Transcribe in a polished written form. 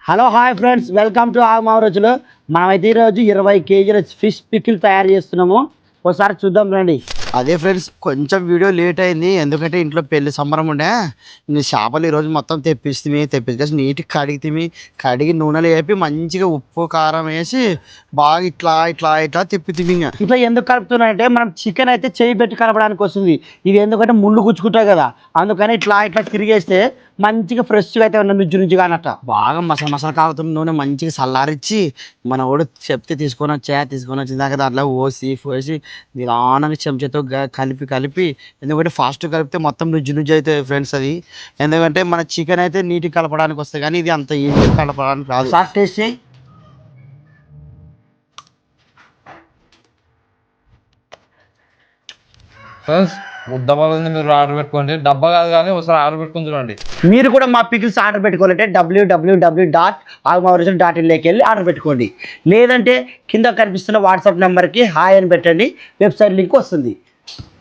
Hello hi friends, welcome to మా రుచులు. మనమైతే ఈరోజు 20 కేజీల ఫిష్ పికిల్ తయారు చేస్తున్నాము. ఒకసారి చూద్దాం రండి. అదే ఫ్రెండ్స్, కొంచెం వీడియో లేట్ అయింది ఎందుకంటే ఇంట్లో పెళ్లి సంబరం ఉండే. నేను చేపలు ఈరోజు మొత్తం తెప్పించేసి నీట్గా కడిగి నూనెలో వేపి మంచిగా ఉప్పు కారం వేసి బాగా ఇట్లా ఇట్లా ఇట్లా తిప్పితిమి. ఇట్లా ఎందుకు కలుపుతున్నాయంటే మనం చికెన్ అయితే చేయి పెట్టి కలపడానికి వస్తుంది. ఇది ఎందుకంటే ముళ్ళు గుచ్చుకుంటాయి కదా, అందుకని ఇట్లా ఇట్లా తిరిగేస్తే మంచిగా ఫ్రెష్గా అయితే ఉన్న నుజ్జుగా అన్నట్ట. బాగా మసాలా కాగుతున్న నూనె మంచిగా చల్లారించి మన వాడు చెప్తే తీసుకొని వచ్చిన దాకా దాంట్లో పోసి నిదానంగా చెంచాతో కలిపి ఎందుకంటే ఫాస్ట్ కలిపితే మొత్తం నుజ్జు అవుతుంది ఫ్రెండ్స్. అది ఎందుకంటే మన చికెన్ అయితే నీట్గా కలపడానికి వస్తుంది కానీ ఇది అంత ఈజీ కలపడానికి రాదు. సార్ టేస్ట్ చేయి. ముద్దపల్లి మీరు ఆర్డర్ పెట్టుకోండి, డబ్బా కాదు కానీ ఒకసారి ఆర్డర్ పెట్టుకుని చూడండి. మీరు కూడా మా పికిల్స్ ఆర్డర్ పెట్టుకోవాలంటే www.almaoriginal.in వెళ్ళి ఆర్డర్ పెట్టుకోండి. లేదంటే కింద కనిపిస్తున్న వాట్సాప్ నెంబర్కి హాయ్ అని పెట్టండి, వెబ్సైట్ లింక్ వస్తుంది.